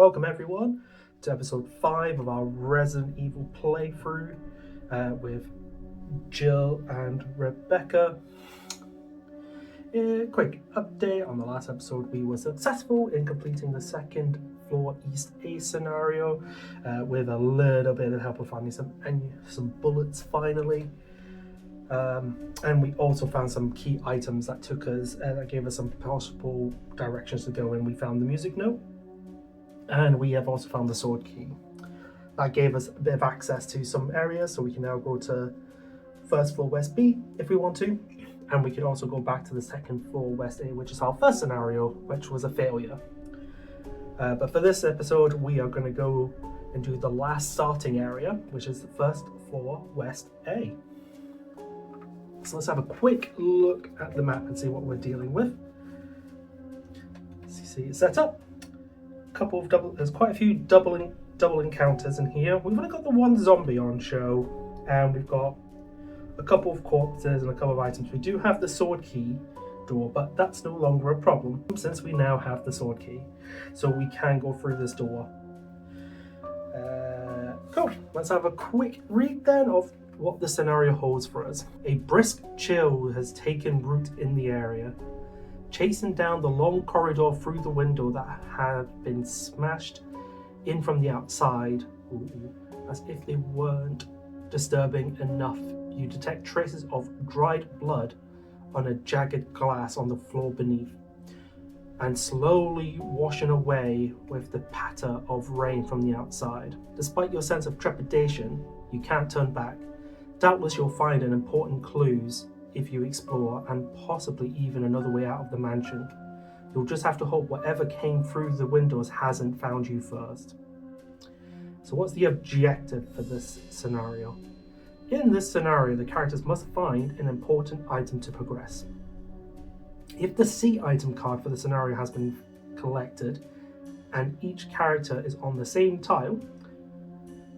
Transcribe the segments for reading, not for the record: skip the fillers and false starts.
Welcome everyone to episode 5 of our Resident Evil playthrough with Jill and Rebecca. A quick update on the last episode. We were successful in completing the second floor East A scenario with a little bit of help of finding some bullets finally. And we also found some key items that took us, that gave us some possible directions to go in. We found the music note, and we have also found the sword key. That gave us a bit of access to some areas, so we can now go to first floor West B if we want to, and we can also go back to the second floor West A, which is our first scenario, which was a failure. But for this episode, we are going to go and do the last starting area, which is the first floor West A. So let's have a quick look at the map and see what we're dealing with. See it's set up. There's quite a few double encounters in here. We've only got the one zombie on show, and we've got a couple of corpses and a couple of items. We do have the sword key door, but that's no longer a problem since we now have the sword key, so we can go through this door. Cool. Let's have a quick read then of what the scenario holds for us. A brisk chill has taken root in the area, chasing down the long corridor through the window that had been smashed in from the outside. As if they weren't disturbing enough, you detect traces of dried blood on a jagged glass on the floor beneath, and slowly washing away with the patter of rain from the outside. Despite your sense of trepidation, you can't turn back. Doubtless you'll find an important clues if you explore, and possibly even another way out of the mansion. You'll just have to hope whatever came through the windows hasn't found you first. So what's the objective for this scenario? In this scenario, the characters must find an important item to progress. If the C item card for the scenario has been collected, and each character is on the same tile,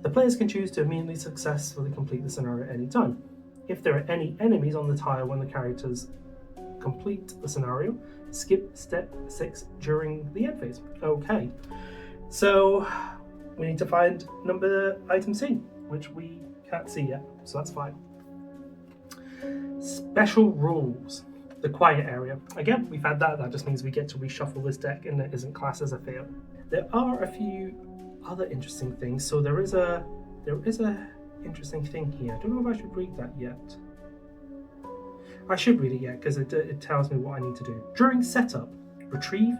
the players can choose to immediately successfully complete the scenario at any time. If there are any enemies on the tile when the characters complete the scenario, skip step 6 during the end phase. Okay, so we need to find item C, which we can't see yet, so that's fine. Special rules. The quiet area. Again, we've had that just means we get to reshuffle this deck and it isn't classed as a fail. There are a few other interesting things. So there is a interesting thing here. I don't know if I should read that yet. I should read it yet because it tells me what I need to do. During setup, retrieve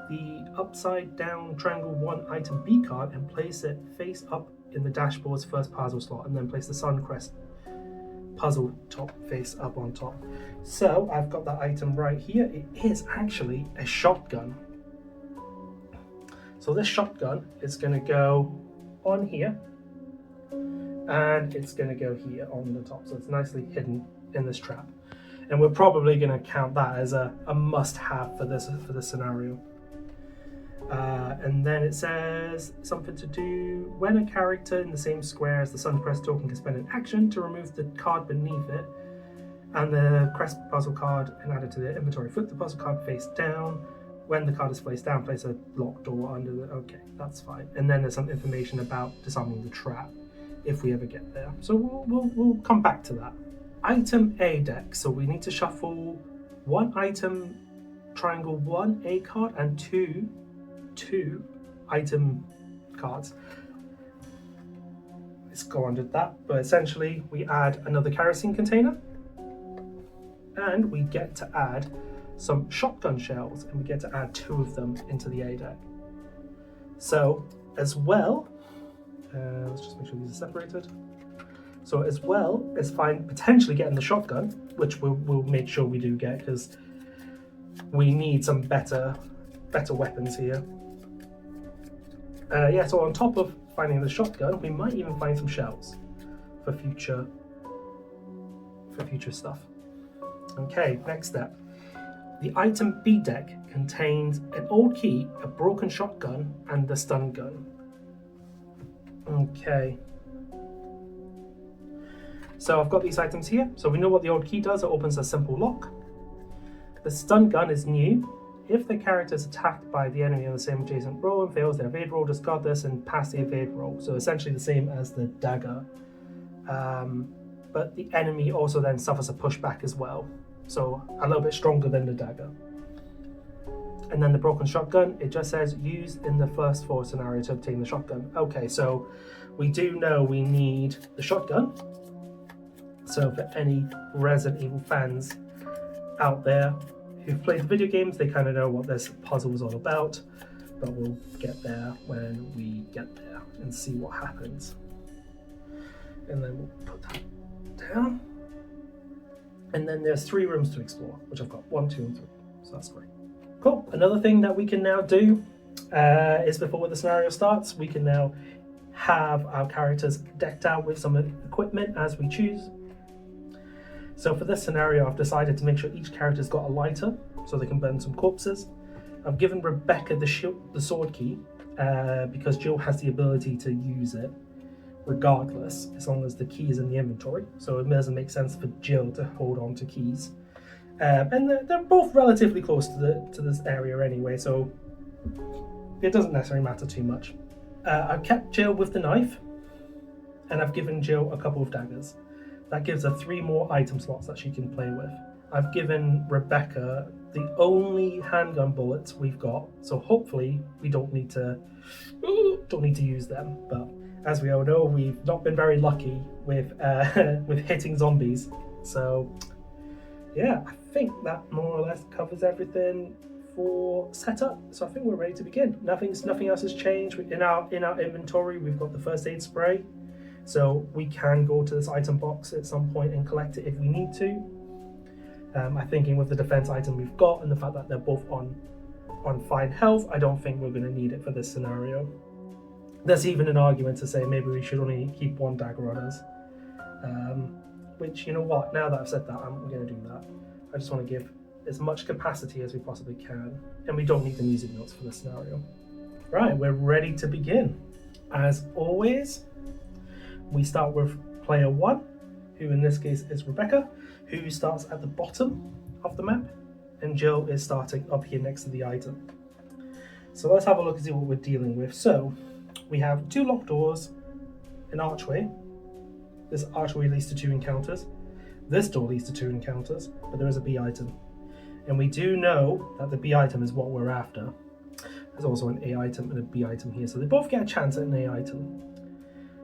the upside down triangle 1 item B card and place it face up in the dashboard's first puzzle slot, and then place the sun crest puzzle top face up on top. So I've got that item right here. It is actually a shotgun. So this shotgun is going to go on here, and it's going to go here on the top. So it's nicely hidden in this trap. And we're probably going to count that as a must-have for this scenario. And then it says something to do when a character in the same square as the sun crest token can spend an action to remove the card beneath it and the crest puzzle card and add it to their inventory. Flip the puzzle card face down. When the card is placed down, place a locked door under the... Okay, that's fine. And then there's some information about disarming the trap if we ever get there. So we'll come back to that. Item A deck. So we need to shuffle 1 item triangle 1 A card and two item cards. Let's go under that. But essentially, we add another kerosene container, and we get to add some shotgun shells, and we get to add 2 of them into the A deck. So as well, let's just make sure these are separated. So as well as potentially getting the shotgun, which we'll make sure we do get, because we need some better weapons here. So on top of finding the shotgun, we might even find some shells for future stuff. Okay, next step. The item B deck contains an old key, a broken shotgun, and the stun gun. Okay. So I've got these items here. So we know what the old key does. It opens a simple lock. The stun gun is new. if the character is attacked by the enemy on the same adjacent roll and fails the evade roll, discard this and pass the evade roll. So essentially the same as the dagger. But the enemy also then suffers a pushback as well. So a little bit stronger than the dagger. And then the broken shotgun, it just says used in the first 4 scenario to obtain the shotgun. Okay, so we do know we need the shotgun. So for any Resident Evil fans out there who've played the video games, they kind of know what this puzzle is all about. But we'll get there when we get there and see what happens. And then we'll put that down. And then there's 3 rooms to explore, which I've got 1, 2, and 3. So that's great. Cool. Another thing that we can now do is before the scenario starts, we can now have our characters decked out with some equipment as we choose. So for this scenario, I've decided to make sure each character's got a lighter so they can burn some corpses. I've given Rebecca the sword key because Jill has the ability to use it regardless, as long as the key is in the inventory. So it doesn't make sense for Jill to hold on to keys. And they're both relatively close to this area anyway, so it doesn't necessarily matter too much. I've kept Jill with the knife, and I've given Jill a couple of daggers. That gives her 3 more item slots that she can play with. I've given Rebecca the only handgun bullets we've got, so hopefully we don't need to use them. But as we all know, we've not been very lucky with with hitting zombies. So yeah, I think that more or less covers everything for setup. So I think we're ready to begin. Nothing else has changed. In our inventory, we've got the first aid spray, so we can go to this item box at some point and collect it if we need to. I'm thinking with the defense item we've got and the fact that they're both on fine health, I don't think we're going to need it for this scenario. There's even an argument to say maybe we should only keep 1 dagger on us. Which, you know what, now that I've said that, I'm going to do that. I just want to give as much capacity as we possibly can, and we don't need the music notes for this scenario. Right, we're ready to begin. As always, we start with player 1, who in this case is Rebecca, who starts at the bottom of the map, and Jill is starting up here next to the item. So let's have a look and see what we're dealing with. So we have 2 locked doors, an archway. This archway leads to 2 encounters. This door leads to 2 encounters, but there is a B item. And we do know that the B item is what we're after. There's also an A item and a B item here, so they both get a chance at an A item.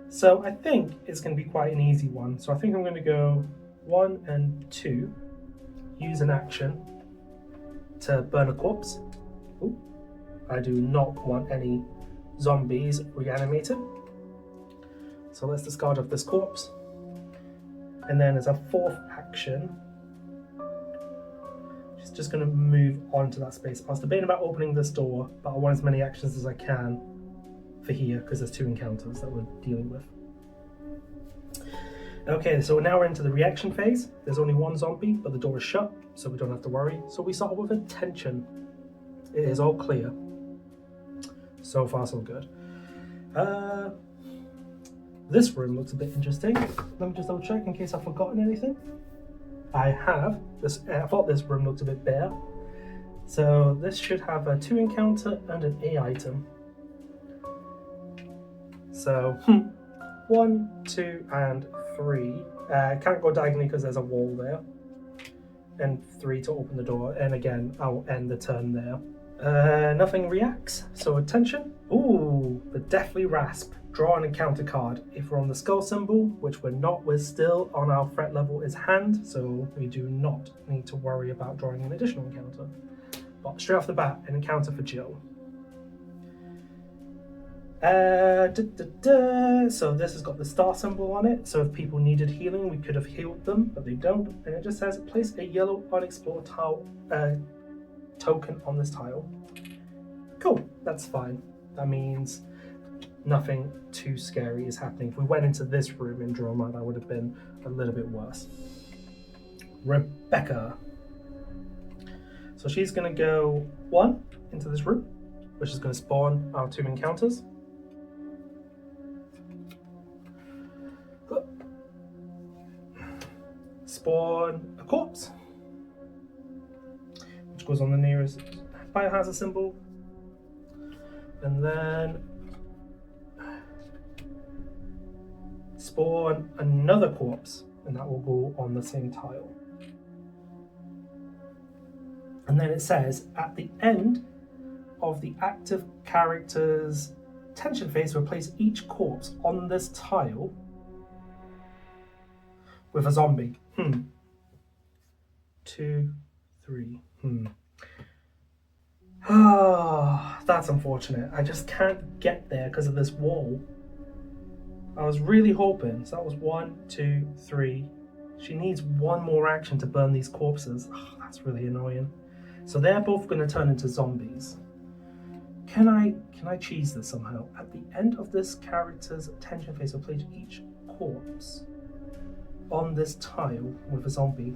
So I think it's going to be quite an easy one. So I think I'm going to go 1 and 2, use an action to burn a corpse. Ooh, I do not want any zombies reanimated. So let's discard of this corpse. And then as a 4th action, she's just going to move on to that space. I was debating about opening this door, but I want as many actions as I can for here because there's 2 encounters that we're dealing with. Okay, so now we're into the reaction phase. There's only 1 zombie, but the door is shut, so we don't have to worry. So we start with attention. It is all clear. So far, so good. This room looks a bit interesting. Let me just double check in case I've forgotten anything. I have. I thought this room looked a bit bare. So this should have a 2 encounter and an A item. So 1, 2, and 3. Can't go diagonally because there's a wall there. And 3 to open the door. And again, I'll end the turn there. Nothing reacts. So attention. Ooh, the Deathly Rasp. Draw an encounter card. If we're on the skull symbol, which we're not, we're still on our threat level is hand, so we do not need to worry about drawing an additional encounter. But straight off the bat, an encounter for Jill. So this has got the star symbol on it, so if people needed healing, we could have healed them, but they don't. And it just says, place a yellow unexplored tile token on this tile. Cool, that's fine. That means nothing too scary is happening. If we went into this room in Droma, that would have been a little bit worse. Rebecca. So she's going to go 1 into this room, which is going to spawn our 2 encounters. Spawn a corpse, which goes on the nearest biohazard symbol. And then spawn another corpse, and that will go on the same tile. And then it says, at the end of the active character's tension phase, replace each corpse on this tile with a zombie. 2, 3. Ah, that's unfortunate. I just can't get there because of this wall. I was really hoping. So that was 1, 2, 3. She needs one more action to burn these corpses. Oh, that's really annoying. So they're both going to turn into zombies. Can I cheese this somehow? At the end of this character's attention phase, replace each corpse on this tile with a zombie.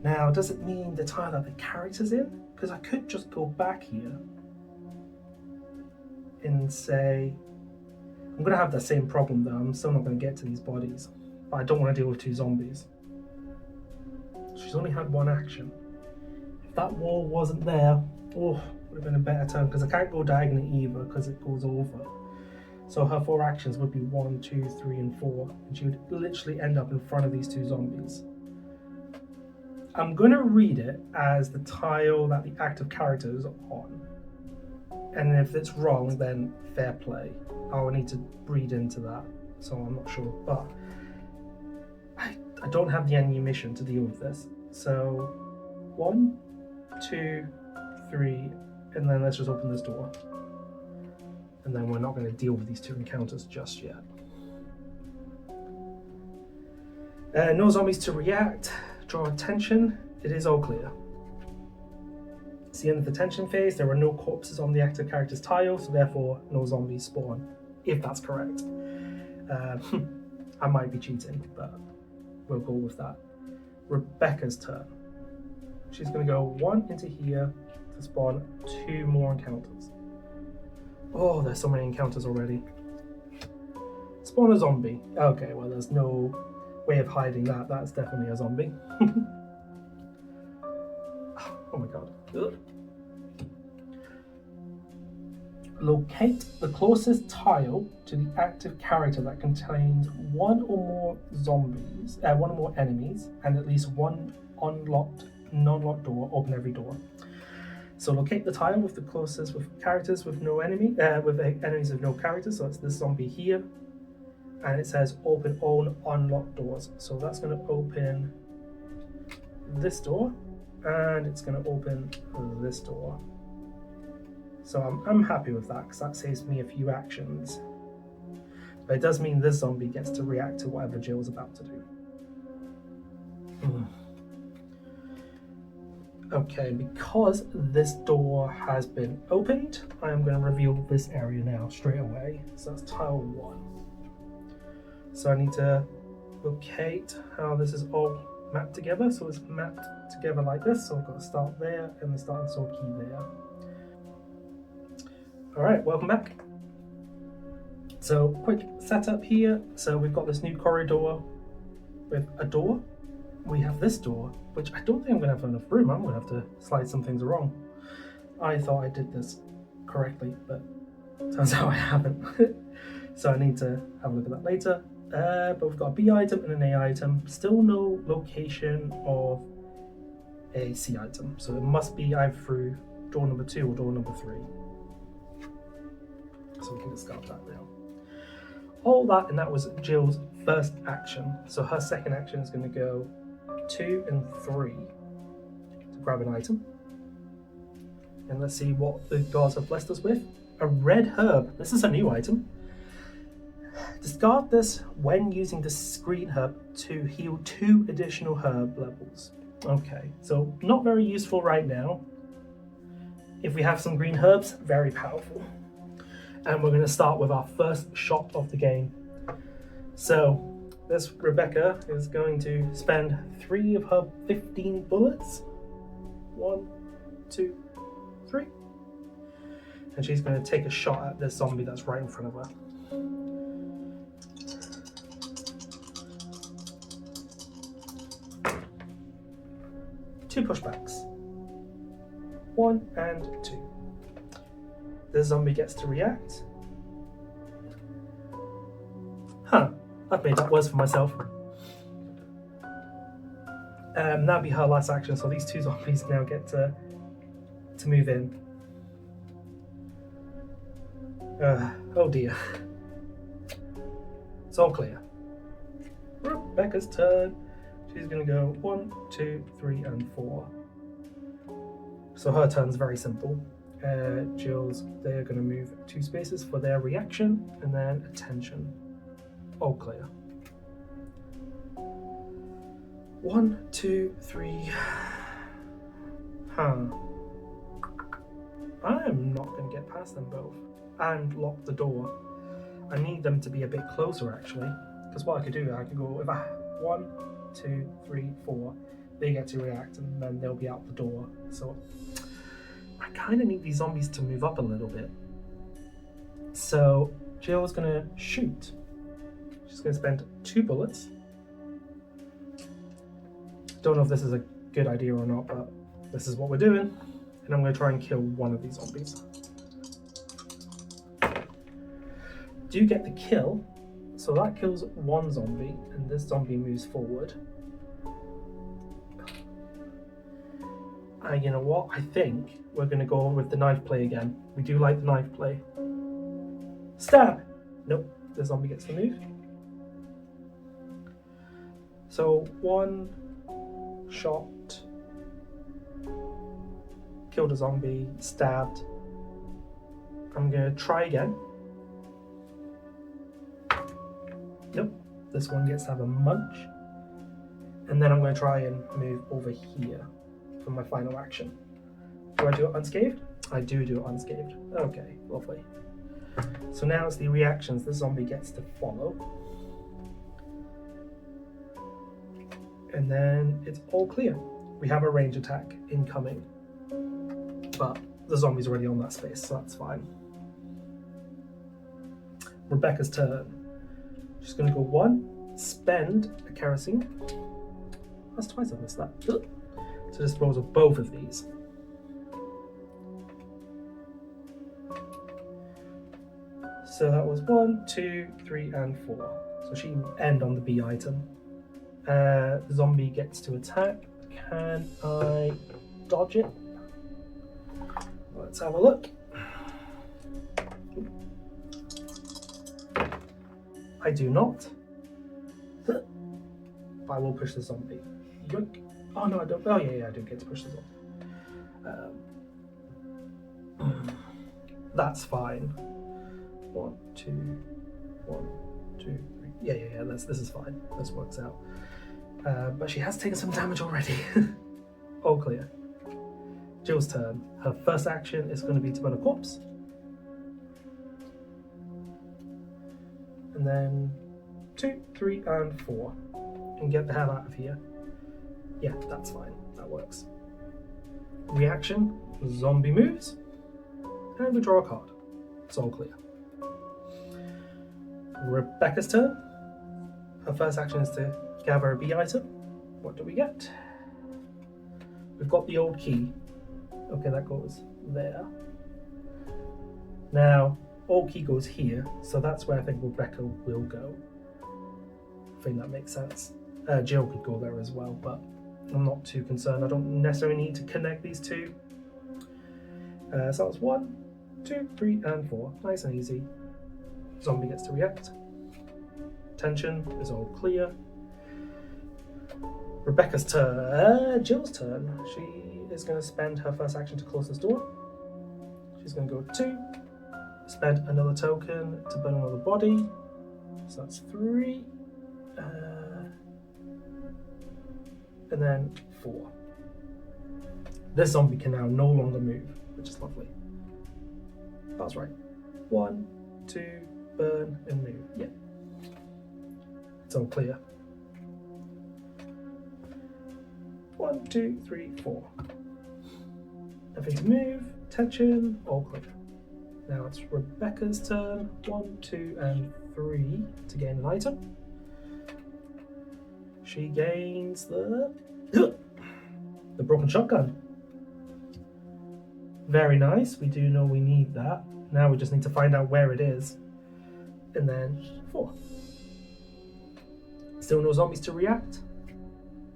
Now, does it mean the tile that the character's in? Because I could just go back here and say, I'm going to have the same problem though. I'm still not going to get to these bodies. But I don't want to deal with 2 zombies. She's only had 1 action. If that wall wasn't there, would have been a better turn, because I can't go diagonally either because it goes over. So her 4 actions would be 1, 2, 3, and 4. And she would literally end up in front of these 2 zombies. I'm going to read it as the tile that the active character is on. And if it's wrong, then fair play. I'll need to read into that, so I'm not sure. But I don't have the ammunition to deal with this. So 1, 2, 3, and then let's just open this door. And then we're not going to deal with these 2 encounters just yet. No zombies to react. Draw attention. It is all clear. It's the end of the tension phase. There are no corpses on the active character's tile, so therefore no zombies spawn, if that's correct. I might be cheating, but we'll go with that. Rebecca's turn. She's going to go 1 into here to spawn 2 more encounters. Oh, there's so many encounters already. Spawn a zombie. Okay, well, there's no way of hiding that. That's definitely a zombie. Oh my god. Ugh. Locate the closest tile to the active character that contains 1 or more zombies, 1 or more enemies, and at least 1 unlocked, non-locked door. Open every door. So locate the tile with the closest with characters with no enemy, with enemies with no characters. So it's this zombie here, and it says open all unlocked doors. So that's going to open this door, and it's going to open this door. So I'm happy with that, because that saves me a few actions. But it does mean this zombie gets to react to whatever Jill's about to do. Okay, because this door has been opened, I am going to reveal this area now straight away. So that's tile 1. So I need to locate how this is all mapped together. So it's mapped together like this. So I've got to start there and the start and sword key there. Alright, welcome back. So quick setup here. So we've got this new corridor with a door. We have this door, which I don't think I'm going to have enough room. I'm going to have to slide some things wrong. I thought I did this correctly, but turns out I haven't. So I need to have a look at that later. But we've got a B item and an A item. Still no location of a C item. So it must be either through door number 2 or door number 3. So we can discard that now. All that, and that was Jill's first action. So her second action is going to go 2 and 3 to grab an item. And let's see what the gods have blessed us with. A red herb. This is a new item. Discard this when using the green herb to heal 2 additional herb levels. Okay, so not very useful right now. If we have some green herbs, very powerful. And we're going to start with our first shot of the game. So this Rebecca is going to spend 3 of her 15 bullets. 1, 2, 3. And she's going to take a shot at this zombie that's right in front of her. Two pushbacks. 1 and 2. The zombie gets to react. Huh, I've made that worse for myself. That'll be her last action, so these 2 zombies now get to move in. Oh dear. It's all clear. Rebecca's turn. She's going to go 1, 2, 3, and 4. So her turn's very simple. Jill's, they're going to move 2 spaces for their reaction and then attention. All clear. 1, 2, 3. Huh. I am not going to get past them both and lock the door. I need them to be a bit closer actually, because what I could do, I could go if I 1, 2, 3, 4. They get to react and then they'll be out the door. So I kind of need these zombies to move up a little bit. So Jill's going to shoot. She's going to spend 2 bullets. Don't know if this is a good idea or not, but this is what we're doing. And I'm going to try and kill one of these zombies. Do get the kill. So that kills 1 zombie, and this zombie moves forward. You know what? I think we're going to go with the knife play again. We do like the knife play. Stab! Nope, the zombie gets to move. So 1 shot, killed a zombie, stabbed. I'm going to try again. Nope, this one gets to have a munch. And then I'm going to try and move over here for my final action. Do I do it unscathed? I do it unscathed. Okay, lovely. So now it's the reactions the zombie gets to follow. And then it's all clear. We have a range attack incoming. But the zombie's already on that space, so that's fine. Rebecca's turn. She's going to go 1, spend a kerosene. That's twice I've missed that. So dispose of both of these. So that was 1, 2, 3, and 4. So she will end on the B item. The zombie gets to attack. Can I dodge it? Let's have a look. I do not. I will push the zombie. Yoink. Oh no, I don't. Oh yeah, I do get to push the zombie. That's fine. 1, 2, 1, 2, 3. Yeah. This is fine. This works out. But she has taken some damage already. All clear. Jill's turn. Her first action is going to be to burn a corpse. And then 2, 3, and 4. And get the hell out of here. Yeah, that's fine. That works. Reaction. Zombie moves. And we draw a card. It's all clear. Rebecca's turn. Her first action is to gather a B item. What do we get? We've got the old key. Okay, that goes there. Now, old key goes here, so that's where I think Rebecca will go. I think that makes sense. Jill could go there as well, but I'm not too concerned. I don't necessarily need to connect these two. So that was 1, 2, 3, and 4. Nice and easy. Zombie gets to react. Tension is all clear. Rebecca's turn. Jill's turn. She is going to spend her first action to close this door. She's going to go 2. Spend another token to burn another body. So that's 3. And then 4. This zombie can now no longer move, which is lovely. That's right. 1, 2, burn, and move. Yeah. It's all clear. 1, 2, 3, 4. Nothing to move. Tension. All clear. Now it's Rebecca's turn. 1, 2, and 3 to gain an item. She gains the broken shotgun. Very nice. We do know we need that. Now we just need to find out where it is. And then 4. Still no zombies to react.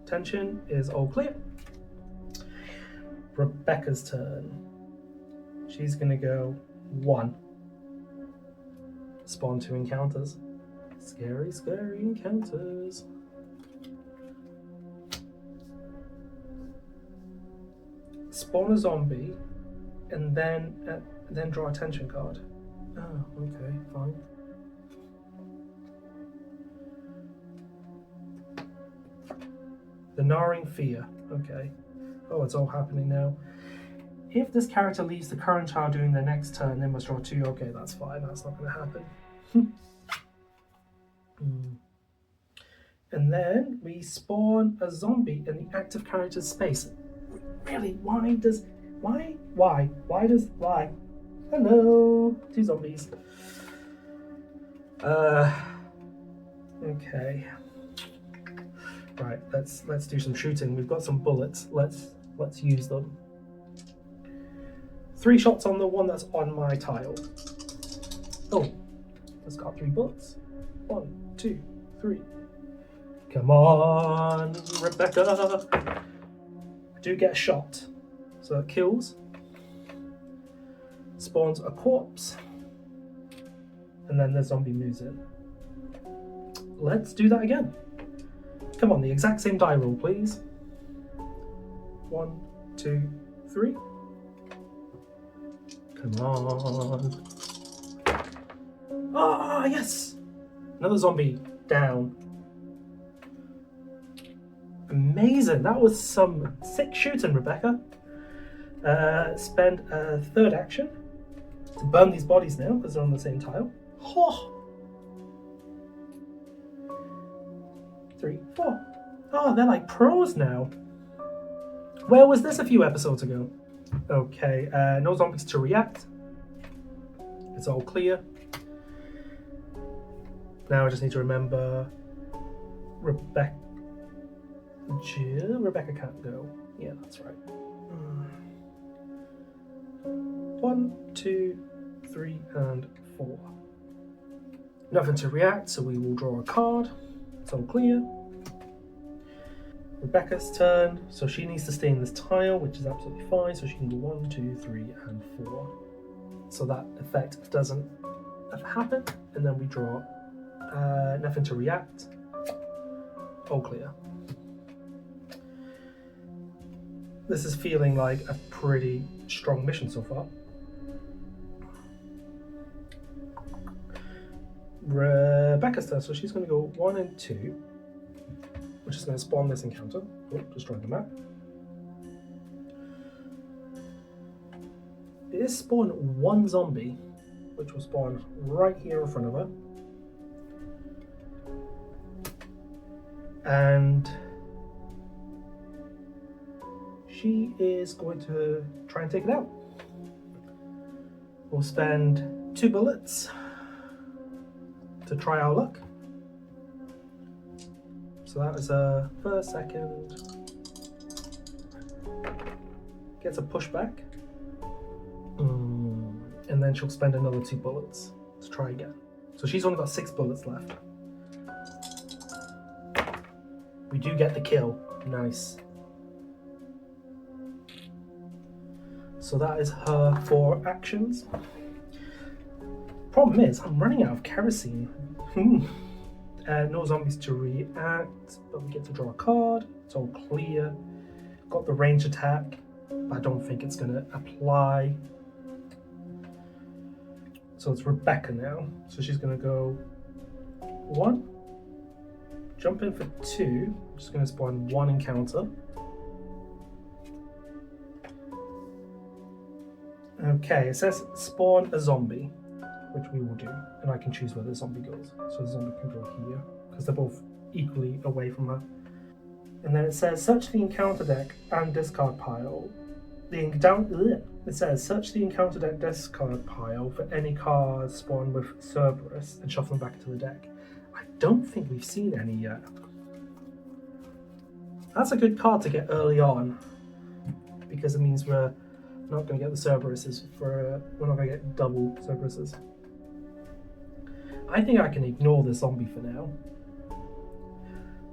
Tension is all clear. Rebecca's turn. She's gonna go 1. Spawn 2 encounters. Scary, scary encounters. Spawn a zombie, and then draw a tension card. Oh, okay, fine. The Gnawing Fear. Okay. Oh, it's all happening now. If this character leaves the current child during their next turn, they must draw 2. Okay, that's fine. That's not going to happen. And then we spawn a zombie in the active character's space. Really? Why? Hello, 2 zombies. Okay. Right, let's do some shooting. We've got some bullets. Let's use them. 3 shots on the one that's on my tile. Oh, it's got 3 bullets. 1, 2, 3. Come on, Rebecca. I do get a shot, so that kills. Spawns a corpse, and then the zombie moves in. Let's do that again. Come on, the exact same die roll, please. 1, 2, 3. Come on. Ah, yes! Another zombie down. Amazing. That was some sick shooting, Rebecca. Spend a 3rd action to burn these bodies now because they're on the same tile. Oh. 3, 4. Oh, they're like pros now. Where was this a few episodes ago? Okay, no zombies to react. It's all clear. Now I just need to remember Rebecca. Rebecca can't go. Yeah, that's right. 1, 2, 3, and 4. Nothing to react, so we will draw a card. It's all clear. Rebecca's turn, so she needs to stay in this tile, which is absolutely fine. So she can do 1, 2, 3, and 4. So that effect doesn't happen, and then we draw nothing to react. All clear. This is feeling like a pretty strong mission so far. Rebecca's turn, so she's going to go 1 and 2, which is going to spawn this encounter. Oh, destroy the map. It is spawn 1 zombie, which will spawn right here in front of her. And she is going to try and take it out. We'll spend 2 bullets to try our luck. So that is a 1st, 2nd. Gets a pushback. And then she'll spend another 2 bullets to try again. So she's only got 6 bullets left. We do get the kill. Nice. So that is her 4 actions. Problem is, I'm running out of kerosene. No zombies to react, but we get to draw a card. It's all clear. Got the range attack, but I don't think it's going to apply. So it's Rebecca now. So she's going to go 1, jump in for 2. Just going to spawn 1 encounter. Okay, it says spawn a zombie, which we will do, and I can choose where the zombie goes. So the zombie can go here, because they're both equally away from her. And then it says search the encounter deck and discard pile. It says search the encounter deck discard pile for any cards spawned with Cerberus and shuffle them back into the deck. I don't think we've seen any yet. That's a good card to get early on, because it means we're not going to get the Cerberuses we're not going to get double Cerberuses. I think I can ignore the zombie for now.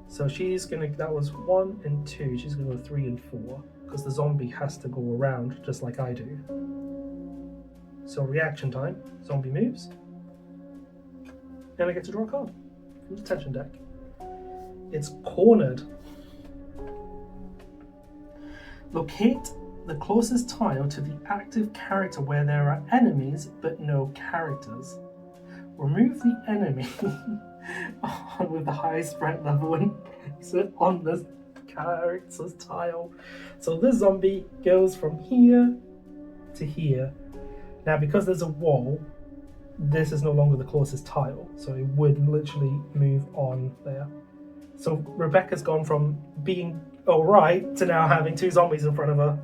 So she's going to, that was 1 and 2, she's going to go 3 and 4, because the zombie has to go around just like I do. So reaction time, zombie moves, and I get to draw a card from the tension deck. It's cornered. Locate the closest tile to the active character where there are enemies but no characters. Remove the enemy with the highest threat level and place it on this character's tile. So this zombie goes from here to here. Now because there's a wall, this is no longer the closest tile, so it would literally move on there. So Rebecca's gone from being alright to now having 2 zombies in front of her.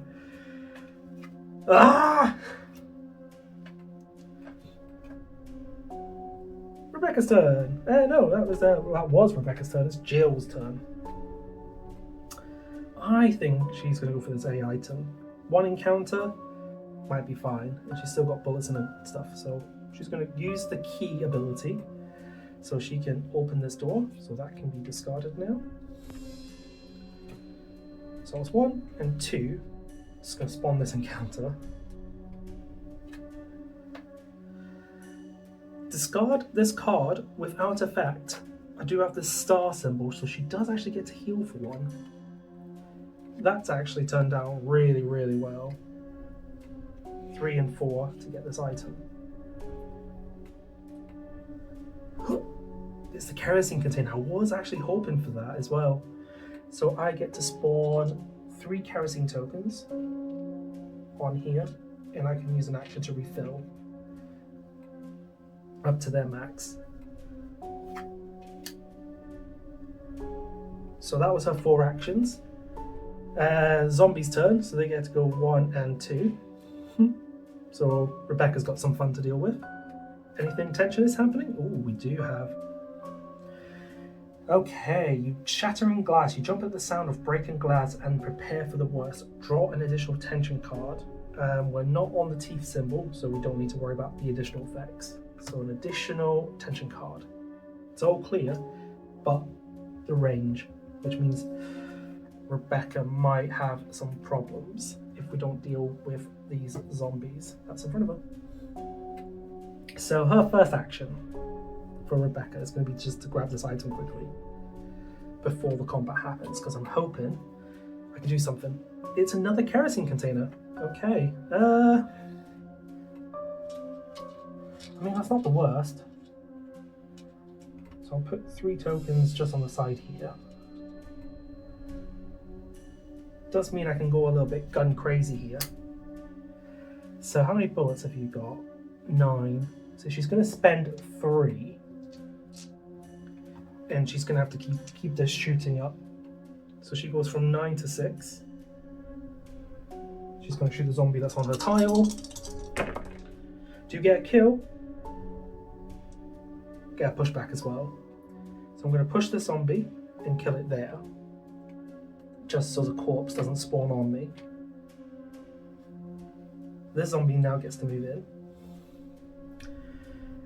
Ah! Rebecca's turn. No, that was Rebecca's turn. It's Jill's turn. I think she's going to go for this A item. 1 encounter might be fine, and she's still got bullets and stuff. So she's going to use the key ability, so she can open this door. So that can be discarded now. So it's 1 and 2. Just going to spawn this encounter. Discard this card without effect. I do have this star symbol, so she does actually get to heal for 1. That's actually turned out really, really well. 3 and 4 to get this item. It's the kerosene container. I was actually hoping for that as well. So I get to spawn 3 kerosene tokens on here, and I can use an action to refill up to their max. So that was her 4 actions. Zombie's turn, so they get to go 1 and 2. So Rebecca's got some fun to deal with. Anything tension is happening? Oh, we do have. Okay, you shattering glass. You jump at the sound of breaking glass and prepare for the worst. Draw an additional tension card. We're not on the teeth symbol, so we don't need to worry about the additional effects. So an additional tension card. It's all clear, but the range, which means Rebecca might have some problems if we don't deal with these zombies that's in front of her. So her first action for Rebecca is going to be just to grab this item quickly before the combat happens, because I'm hoping I can do something. It's another kerosene container. Okay. I mean, that's not the worst. So I'll put 3 tokens just on the side here. Does mean I can go a little bit gun crazy here. So how many bullets have you got? 9. So she's going to spend 3. And she's going to have to keep this shooting up. So she goes from 9 to 6. She's going to shoot the zombie that's on her tile. Do you get a kill? Get a pushback as well. So I'm going to push the zombie and kill it there, just so the corpse doesn't spawn on me. This zombie now gets to move in.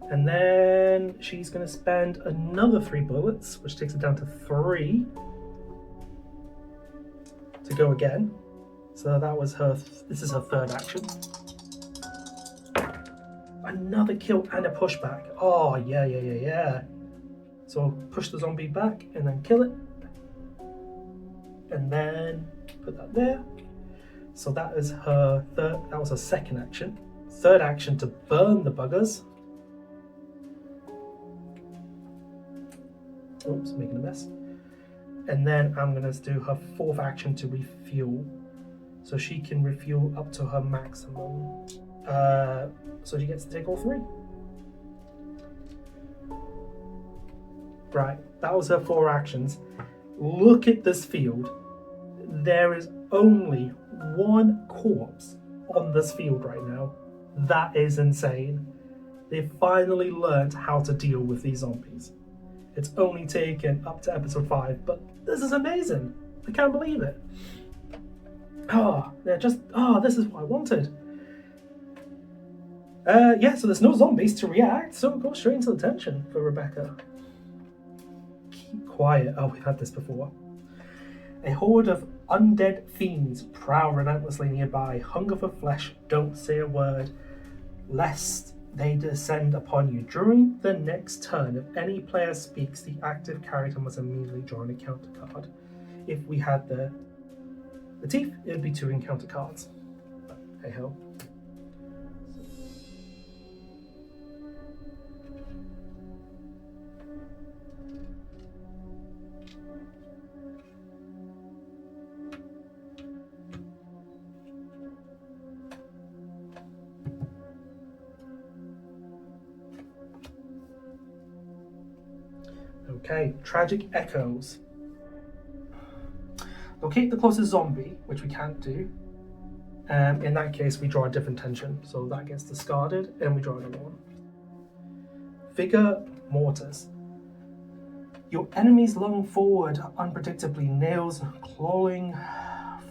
And then she's going to spend another 3 bullets, which takes it down to 3 to go again. So that was her, this is her 3rd action. Another kill and a pushback. Oh, yeah. So push the zombie back and then kill it. And then put that there. So that is her that was her 2nd action. 3rd action to burn the buggers. Oops, making a mess. And then I'm gonna do her 4th action to refuel. So she can refuel up to her maximum. So she gets to take all 3. Right, that was her 4 actions. Look at this field. There is only 1 corpse on this field right now. That is insane. They've finally learned how to deal with these zombies. It's only taken up to episode 5, but this is amazing. I can't believe it. This is what I wanted. So there's no zombies to react, so go straight into the tension for Rebecca. Keep quiet. Oh, we've had this before. A horde of undead fiends prowl relentlessly nearby. Hunger for flesh, don't say a word, lest they descend upon you. During the next turn, if any player speaks, the active character must immediately draw an encounter card. If we had the teeth, it would be 2 encounter cards. But hey ho. Okay, Tragic Echoes. Locate the closest zombie, which we can't do. In that case, we draw a different tension, so that gets discarded, and we draw another one. Vigor Mortis. Your enemies lunge forward unpredictably, nails clawing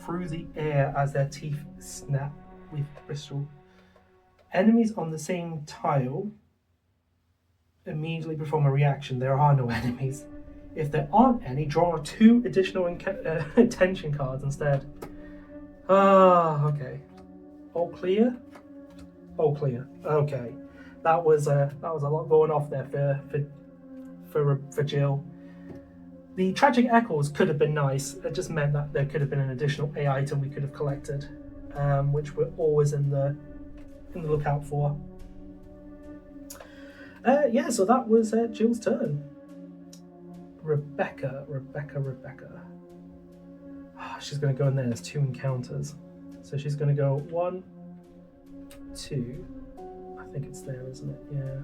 through the air as their teeth snap with bristle. Enemies on the same tile immediately perform a reaction. There are no enemies. If there aren't any, draw 2 additional tension cards instead. Okay. All clear? All clear. Okay. That was a lot going off there for Jill. The Tragic Echoes could have been nice. It just meant that there could have been an additional A item we could have collected, which we're always in the lookout for. So that was Jill's turn. Rebecca. She's going to go in there. There's 2 encounters. So she's going to go 1, 2. I think it's there, isn't it? Yeah.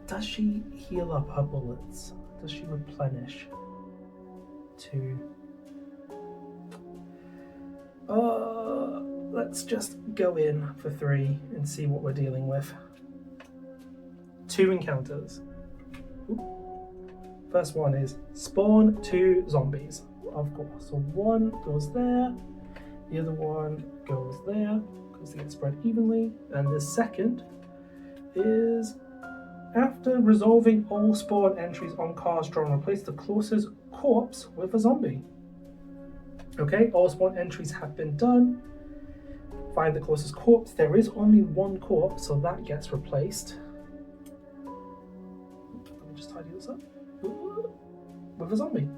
Does she heal up her bullets? Does she replenish? 2. Let's just go in for 3 and see what we're dealing with. 2 encounters. First one is spawn 2 zombies, of course. So 1 goes there, the other one goes there, because they get spread evenly. And the second is after resolving all spawn entries on cards drawn, replace the closest corpse with a zombie. Okay, all spawn entries have been done. Find the closest corpse. There is only 1 corpse, so that gets replaced. Let me just tidy this up. With a zombie.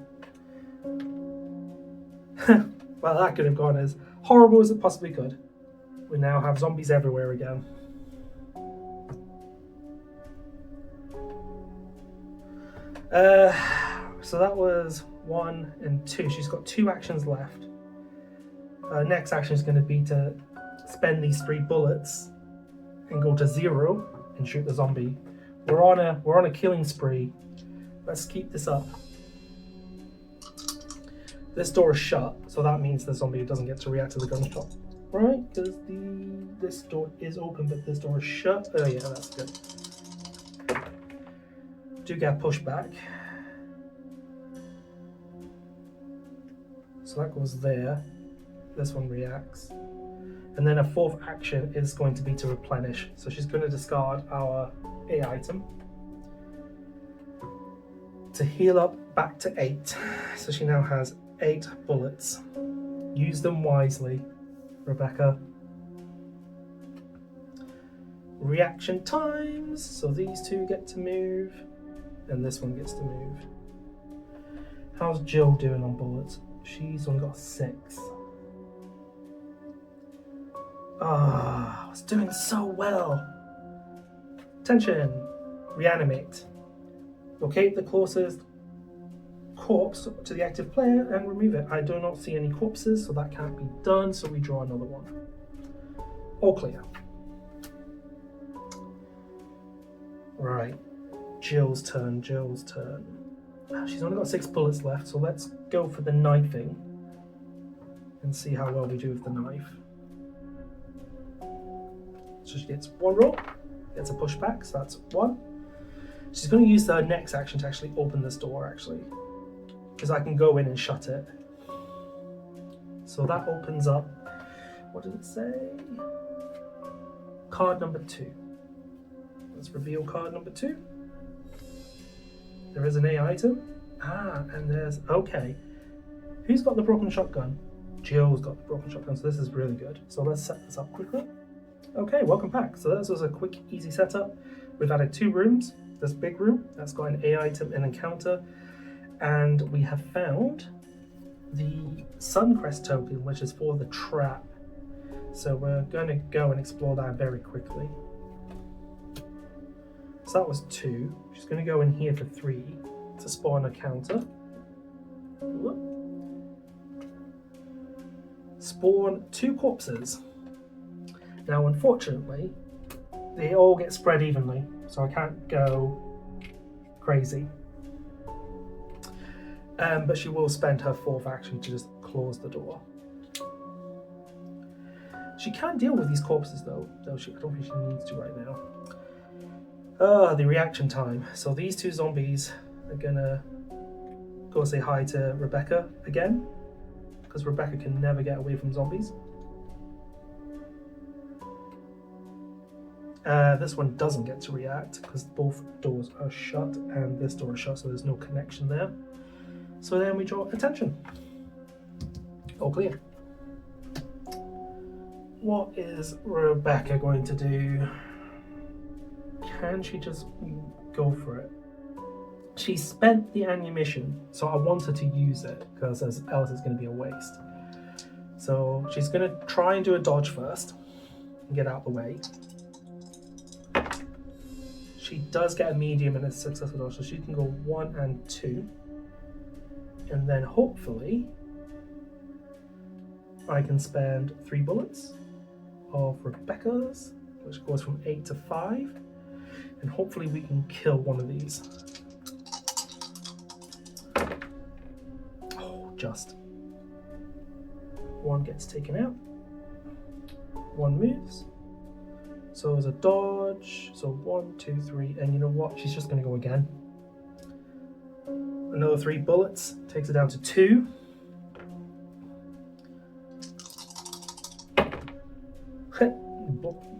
Well, that could have gone as horrible as it possibly could. We now have zombies everywhere again. So that was 1 and 2. She's got 2 actions left. Next action is going to be to spend these 3 bullets and go to 0 and shoot the zombie. We're on a killing spree. Let's keep this up. This door is shut, so that means the zombie doesn't get to react to the gunshot. Right? Because this door is open, but this door is shut. Oh yeah, that's good. Do get pushed back. So that goes there. This one reacts. And then a 4th action is going to be to replenish. So she's going to discard our A item to heal up back to 8. So she now has 8 bullets. Use them wisely, Rebecca. Reaction times. So these 2 get to move, and this one gets to move. How's Jill doing on bullets? She's only got 6. I was doing so well. Tension. Reanimate. Locate the closest corpse to the active player and remove it. I do not see any corpses, so that can't be done, so we draw another one. All clear. Right. Jill's turn. She's only got 6 bullets left, so let's go for the knifing and see how well we do with the knife. So she gets 1 roll, gets a pushback, so that's 1. She's going to use her next action to actually open this door, actually. Because I can go in and shut it. So that opens up, what does it say? Card number 2. Let's reveal card number 2. There is an A item. And there's, okay. Who's got the broken shotgun? Jill's got the broken shotgun, so this is really good. So let's set this up quickly. Okay, welcome back. So this was a quick, easy setup. We've added 2 rooms. This big room, that's got an A item and encounter. And we have found the Suncrest token, which is for the trap. So we're going to go and explore that very quickly. So that was 2. She's going to go in here for 3 to spawn a counter. Whoop. Spawn 2 corpses. Now, unfortunately, they all get spread evenly, so I can't go crazy. But she will spend her 4th action to just close the door. She can deal with these corpses though I don't think she needs to right now. The reaction time. So these 2 zombies are gonna go say hi to Rebecca again, because Rebecca can never get away from zombies. This one doesn't get to react because both doors are shut and this door is shut, so there's no connection there. So then we draw attention. All clear. What is Rebecca going to do? Can she just go for it? She spent the ammunition, so I want her to use it because else it's going to be a waste. So she's going to try and do a dodge first and get out of the way. She does get a medium and a successful dodge, so she can go 1 and 2. And then hopefully I can spend 3 bullets of Rebecca's, which goes from 8 to 5. And hopefully we can kill one of these. Oh, just. 1 gets taken out. 1 moves. So there's a dodge. So 1, 2, 3. And you know what? She's just going to go again. Another 3 bullets. Takes it down to 2.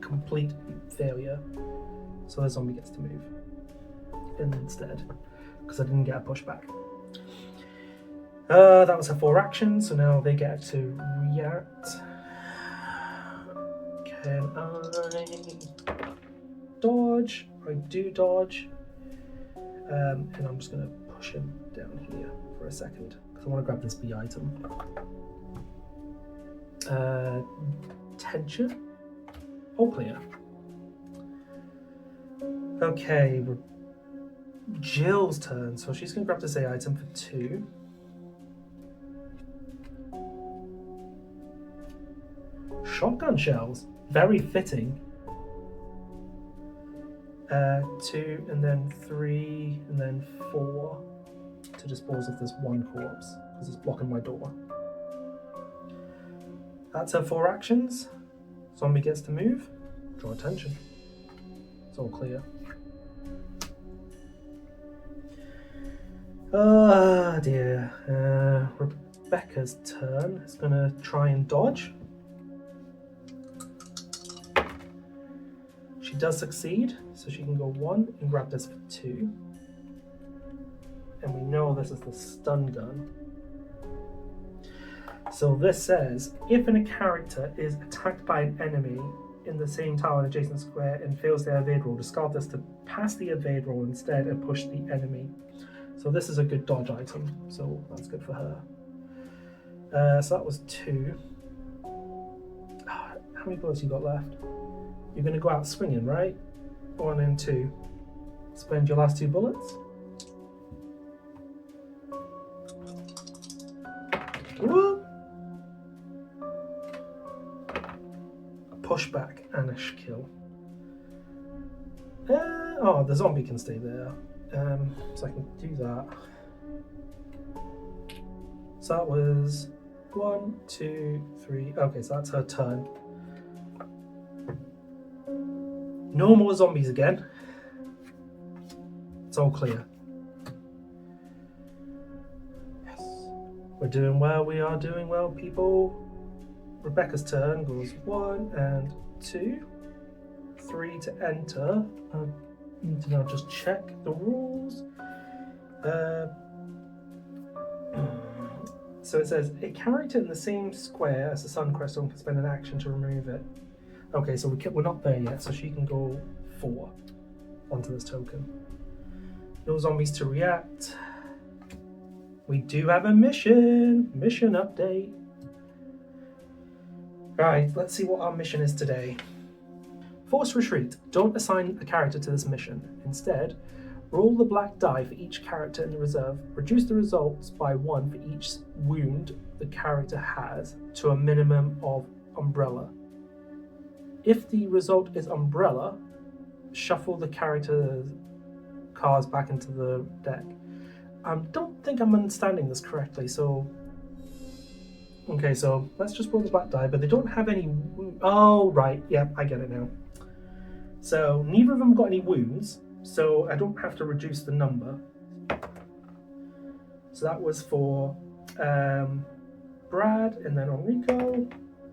Complete failure. So the zombie gets to move instead, because I didn't get a pushback. That was her 4 actions, so now they get to react. Can I dodge? I do dodge. And I'm just going to push him down here for a second, because I want to grab this B item. Tension. All clear. Okay, Jill's turn, so she's going to grab this A item for 2. Shotgun shells, very fitting. 2 and then 3 and then 4 to dispose of this 1 corpse because it's blocking my door. That's her 4 actions. Zombie gets to move. Draw attention. It's all clear. Ah dear. Rebecca's turn. It's gonna try and dodge. She does succeed, so she can go 1 and grab this for 2. And we know this is the stun gun. So this says, if a character is attacked by an enemy in the same tower and adjacent square and fails their evade roll, discard this to pass the evade roll instead and push the enemy. So this is a good dodge item, so that's good for her. So that was 2. How many bullets you got left? You're going to go out swinging, right? 1 and 2. Spend your last 2 bullets. Woo! Pushback and a kill. Oh, the zombie can stay there. So I can do that. So that was 1, 2, 3. Okay, so that's her turn. No more zombies again. It's all clear. Yes. We're doing well. We are doing well, people. Rebecca's turn goes 1 and 2, 3 to enter. I need to now just check the rules. So it says a character in the same square as the Sun Crystal can spend an action to remove it. Okay, so we're not there yet, so she can go 4 onto this token. No zombies to react. We do have a mission update. Right, let's see what our mission is today. Force retreat. Don't assign a character to this mission. Instead, roll the black die for each character in the reserve. Reduce the results by 1 for each wound the character has to a minimum of Umbrella. If the result is Umbrella, shuffle the character's cards back into the deck. I don't think I'm understanding this correctly, so... Okay, so let's just roll the black die, but they don't have any... Oh, right, yep, I get it now. So, neither of them got any wounds, so I don't have to reduce the number. So that was for Brad, and then Enrico.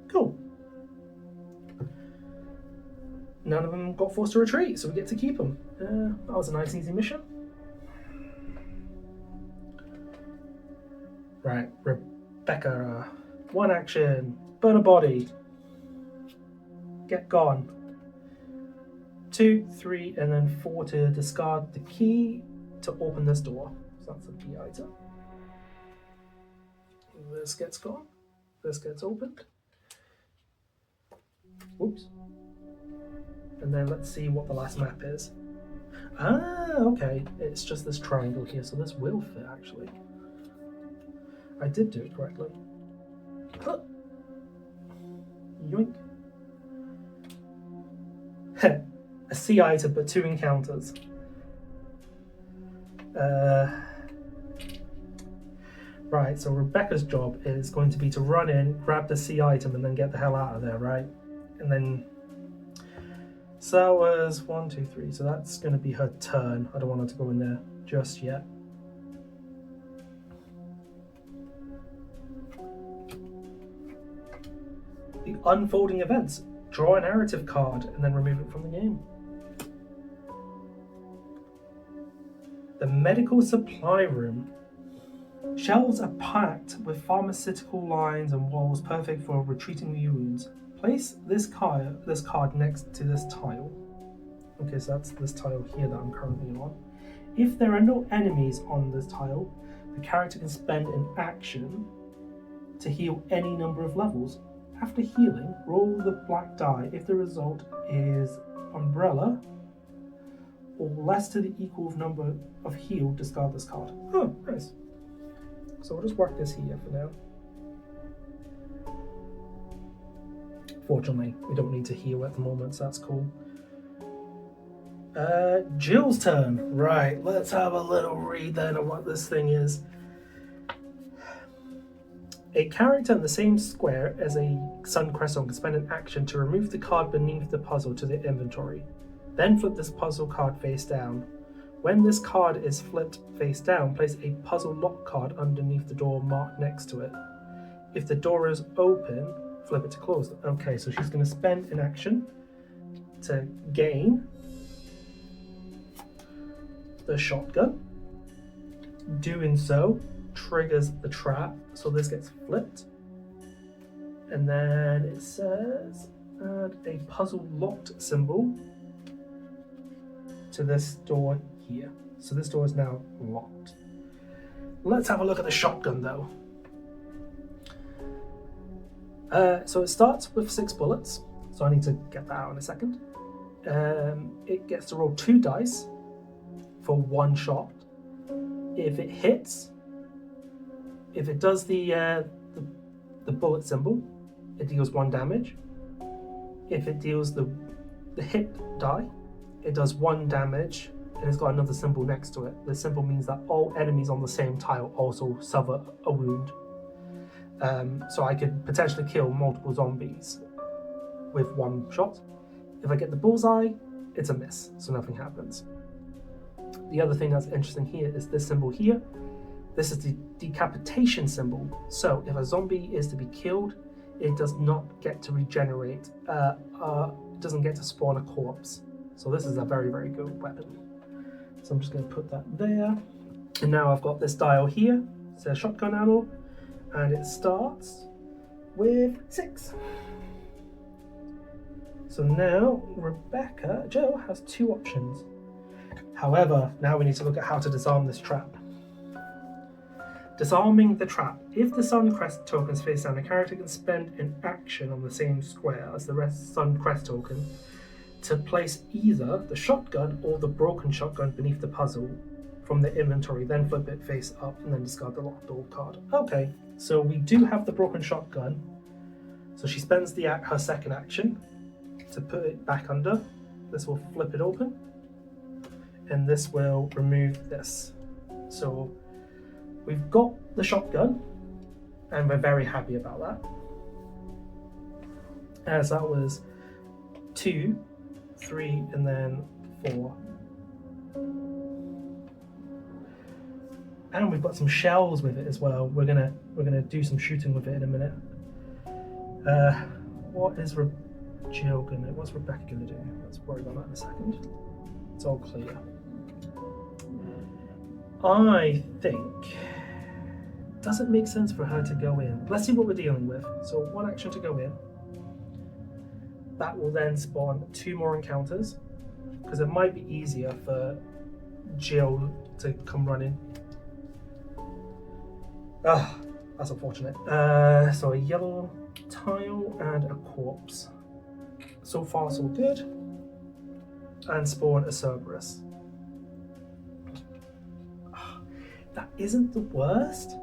Cool. None of them got forced to retreat, so we get to keep them. That was a nice, easy mission. Right, Rebecca. 1 action. Burn a body. Get gone. 2, 3, and then 4 to discard the key to open this door. So that's a key item. This gets gone. This gets opened. Whoops. And then let's see what the last map is. Ah, okay. It's just this triangle here, so this will fit, actually. I did do it correctly. Huh. Yoink. A C item, but 2 encounters. Right, so Rebecca's job is going to be to run in, grab the C item, and then get the hell out of there, right? And then... So that was 1, 2, 3, so that's going to be her turn. I don't want her to go in there just yet. The unfolding events. Draw a narrative card and then remove it from the game. The medical supply room. Shelves are packed with pharmaceutical lines and walls perfect for retreating wounds. Place this card next to this tile. Okay, so that's this tile here that I'm currently on. If there are no enemies on this tile, the character can spend an action to heal any number of levels. After healing, roll the black die. If the result is Umbrella or less to the equal of number of healed, discard this card. Oh, nice. So we'll just work this here for now. Fortunately, we don't need to heal at the moment, so that's cool. Jill's turn. Right, let's have a little read then of what this thing is. A character in the same square as a Sun Crescent can spend an action to remove the card beneath the puzzle to their inventory. Then flip this puzzle card face down. When this card is flipped face down, place a puzzle lock card underneath the door marked next to it. If the door is open, flip it to closed. Okay, so she's going to spend an action to gain the shotgun. Doing so triggers the trap, so this gets flipped. And then it says add a puzzle locked symbol to this door here. So this door is now locked. Let's have a look at the shotgun though. So it starts with 6 bullets, so I need to get that out in a second. It gets to roll 2 dice for 1 shot. If it hits, if it does the bullet symbol, it deals 1 damage. If it deals the hit die, it does 1 damage, and it's got another symbol next to it. The symbol means that all enemies on the same tile also suffer a wound. So I could potentially kill multiple zombies with 1 shot. If I get the bullseye, it's a miss, so nothing happens. The other thing that's interesting here is this symbol here. This is the decapitation symbol. So if a zombie is to be killed, it does not get to regenerate, doesn't get to spawn a corpse. So this is a very, very good weapon. So I'm just going to put that there. And now I've got this dial here. It says shotgun ammo, and it starts with 6. So now Rebecca Jill has 2 options. However, now we need to look at how to disarm this trap. Disarming the trap. If the Sun Crest tokens face down, the character can spend an action on the same square as the rest Sun Crest token to place either the shotgun or the broken shotgun beneath the puzzle from the inventory, then flip it face up and then discard the locked door card. Okay, so we do have the broken shotgun. So she spends her second action to put it back under. This will flip it open, and this will remove this. So we've got the shotgun, and we're very happy about that. As that was 2, 3, and then 4. And we've got some shells with it as well. We're gonna do some shooting with it in a minute. What's Rebecca gonna do? Let's worry about that in a second. It's all clear. I think, does it make sense for her to go in? Let's see what we're dealing with. So 1 action to go in. That will then spawn 2 more encounters, because it might be easier for Jill to come running. That's unfortunate. So a yellow tile and a corpse. So far so good. And spawn a Cerberus. That isn't the worst.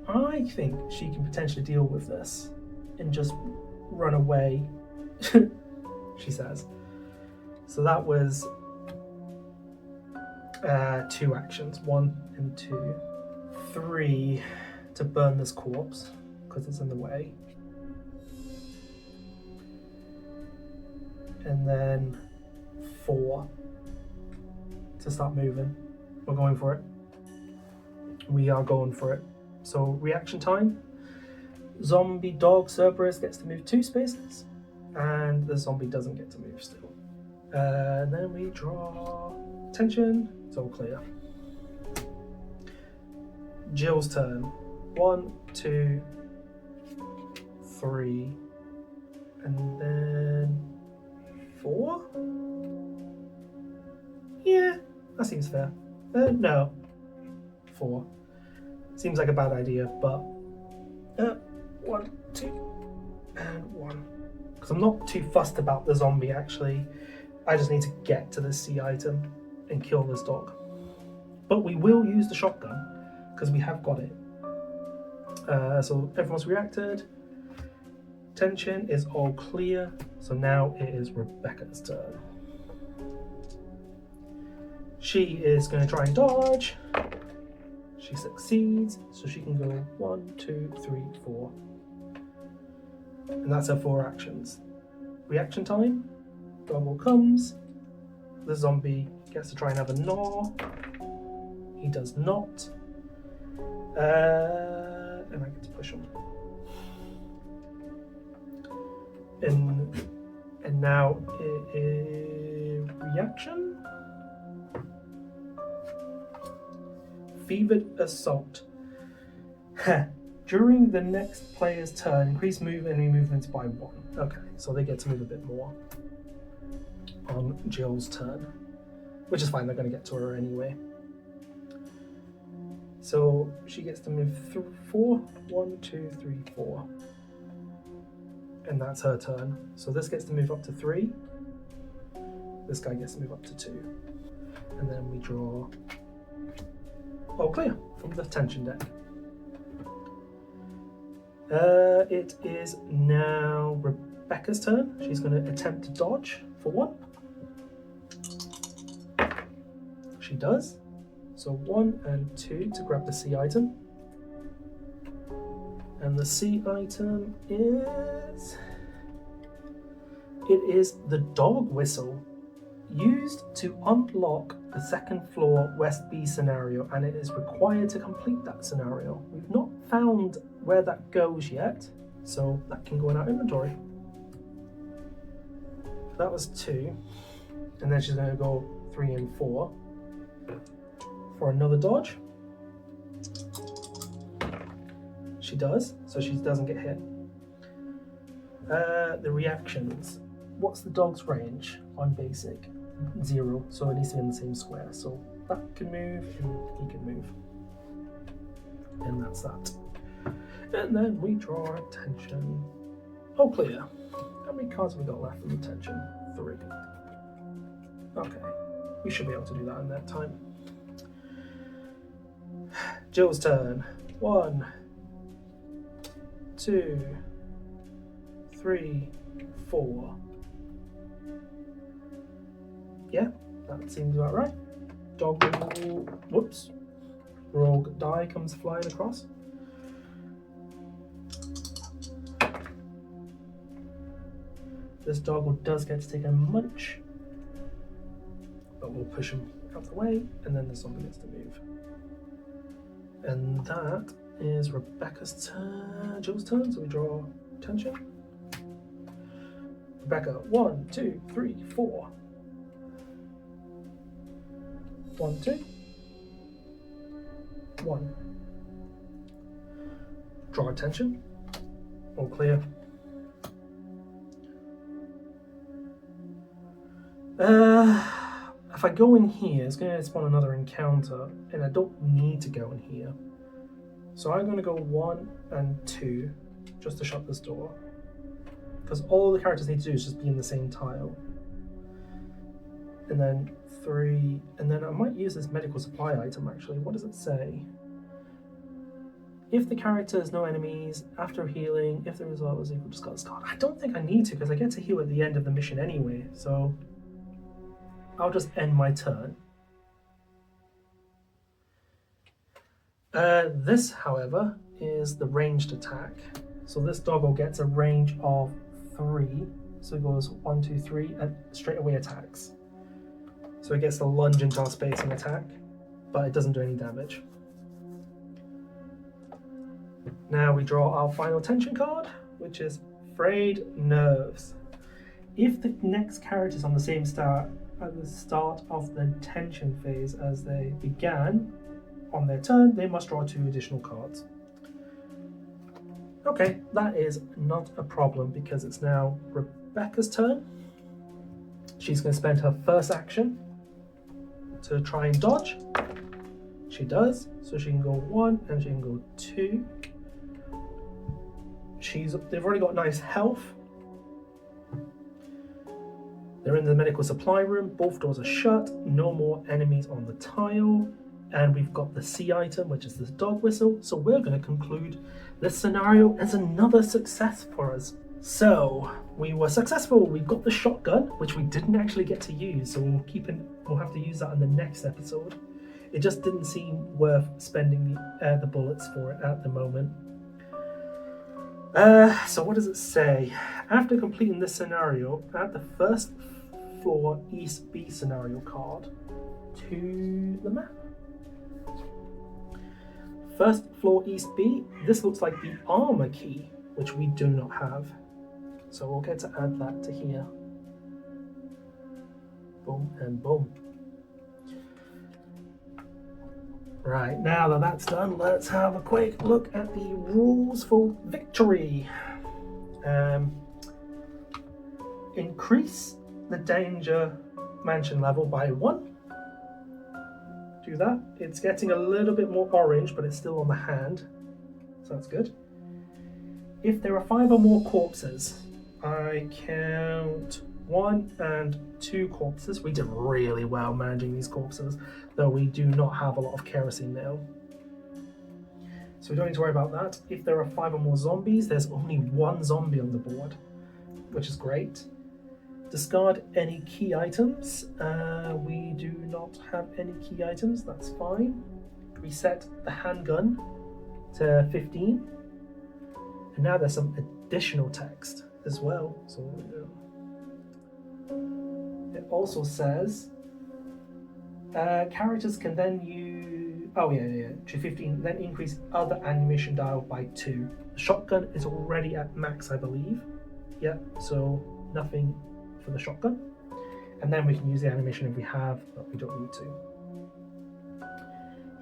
I think she can potentially deal with this and just run away, she says. So that was 2 actions, 1 and 2. 3 to burn this corpse because it's in the way. And then 4 to start moving. We're going for it. We are going for it. So reaction time. Zombie dog Cerberus gets to move 2 spaces, and the zombie doesn't get to move still. And then we draw tension. It's all clear. Jill's turn. 1, 2, 3, and then 4? Yeah, that seems fair. No. 4. Seems like a bad idea, but 1, 2, and 1. Because I'm not too fussed about the zombie, actually. I just need to get to the C item and kill this dog. But we will use the shotgun, because we have got it. So everyone's reacted. Tension is all clear. So now it is Rebecca's turn. She is going to try and dodge. She succeeds, so she can go 1, 2, 3, 4. And that's her 4 actions. Reaction time. Doggo comes. The zombie gets to try and have a gnaw. He does not. And I get to push him. And now it is reaction. Fevered Assault. During the next player's turn, increase enemy movements by 1. Okay, so they get to move a bit more on Jill's turn, which is fine, they're going to get to her anyway. So she gets to move 4. 1, 2, 3, 4. And that's her turn. So this gets to move up to 3. This guy gets to move up to 2. And then we draw all clear from the tension deck. It is now Rebecca's turn. She's going to attempt to dodge for 1. She does. So 1 and 2 to grab the C item. And the C item is... It is the dog whistle, used to unlock the 2nd floor West B scenario, and it is required to complete that scenario. We've not found where that goes yet, So that can go in our inventory. That was 2. And then she's going to go 3 and 4 for another dodge. She does, so she doesn't get hit. The reactions. What's the dog's range on basic? 0, so it needs to be in the same square. So that can move and he can move. And that's that. And then we draw attention. Oh, clear. How many cards have we got left in attention? 3. Okay, we should be able to do that in that time. Jill's turn. 1, 2, 3, 4. Yeah, that seems about right. Dog will, whoops, rogue die comes flying across. This dog does get to take a munch, but we'll push him out of the way, and then the zombie gets to move. And that is Rebecca's turn, Jill's turn, so we draw attention. Rebecca, 1, 2, 3, 4. 1, 2. 1. Draw attention. All clear. If I go in here, it's going to spawn another encounter, and I don't need to go in here. So I'm going to go 1 and 2, just to shut this door. Because all the characters need to do is just be in the same tile. And then 3, and then I might use this medical supply item actually. What does it say? If the character has no enemies, after healing, if the result was equal to Scott's card. I don't think I need to, because I get to heal at the end of the mission anyway, so I'll just end my turn. This, however, is the ranged attack. So this doggo gets a range of 3. So it goes 1, 2, 3, and straight away attacks. So it gets to lunge into our space and attack, but it doesn't do any damage. Now we draw our final tension card, which is Frayed Nerves. If the next character is on the same start at the start of the tension phase as they began on their turn, they must draw 2 additional cards. Okay, that is not a problem because it's now Rebecca's turn. She's going to spend her first action to try and dodge. She does, so she can go 1 and she can go 2. They've already got nice health. They're in the medical supply room, both doors are shut, no more enemies on the tile, and we've got the C item, which is this dog whistle, so we're going to conclude this scenario as another success for us. So, we were successful, we got the shotgun, which we didn't actually get to use, so we'll have to use that in the next episode. It just didn't seem worth spending the bullets for it at the moment. So what does it say? After completing this scenario, add the first floor East B scenario card to the map. First floor East B, this looks like the armor key, which we do not have. So we'll get to add that to here. Boom and boom. Right, now that that's done, let's have a quick look at the rules for victory. Increase the danger mansion level by 1. Do that. It's getting a little bit more orange, but it's still on the hand, so that's good. If there are 5 or more corpses, I count 1 and 2 corpses. We did really well managing these corpses, though we do not have a lot of kerosene now. So we don't need to worry about that. If there are 5 or more zombies, there's only 1 zombie on the board, which is great. Discard any key items. We do not have any key items, that's fine. Reset the handgun to 15. And now there's some additional text as well. So it also says characters can then use, to 15, then increase other ammunition dial by 2. The shotgun is already at max, I believe. Yeah, so nothing for the shotgun. And then we can use the animation if we have, but we don't need to.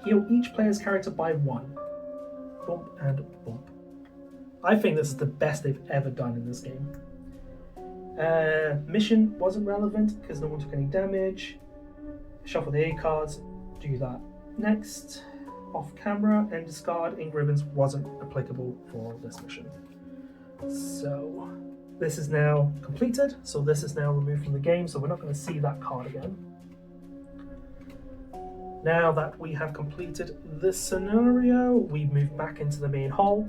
Heal each player's character by 1. Bump and bump. I think this is the best they've ever done in this game. Mission wasn't relevant because no one took any damage. Shuffle the A cards, do that. Next, off camera and discard ink ribbons wasn't applicable for this mission. So this is now completed, so this is now removed from the game, so we're not going to see that card again. Now that we have completed this scenario, we move back into the main hall,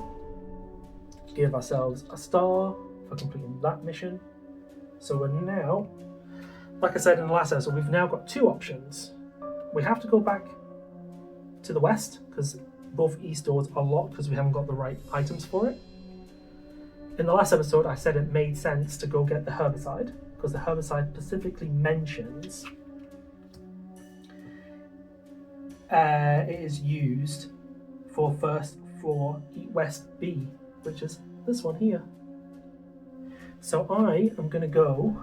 give ourselves a star for completing that mission. So we're now, like I said in the last episode, we've now got 2 options. We have to go back to the west, because both east doors are locked because we haven't got the right items for it. In the last episode, I said it made sense to go get the herbicide, because the herbicide specifically mentions it is used for first floor west B, which is this one here. So I am going to go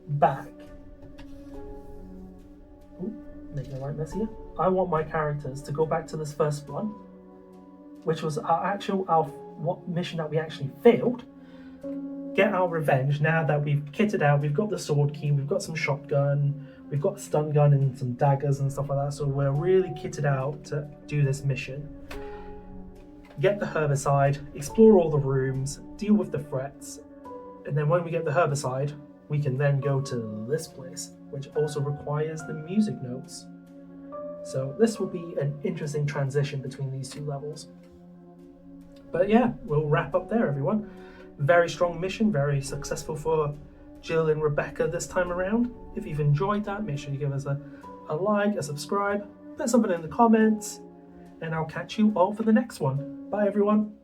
back. Ooh, making a right mess here. I want my characters to go back to this first one, which was what mission that we actually failed. Get our revenge now that we've kitted out. We've got the sword key, we've got some shotgun, we've got a stun gun and some daggers and stuff like that. So we're really kitted out to do this mission. Get the herbicide, explore all the rooms, deal with the threats, and then when we get the herbicide, we can then go to this place, which also requires the music notes. So this will be an interesting transition between these 2 levels. But yeah, we'll wrap up there, everyone. Very strong mission, very successful for Jill and Rebecca this time around. If you've enjoyed that, make sure you give us a like, a subscribe, put something in the comments, and I'll catch you all for the next one. Bye, everyone.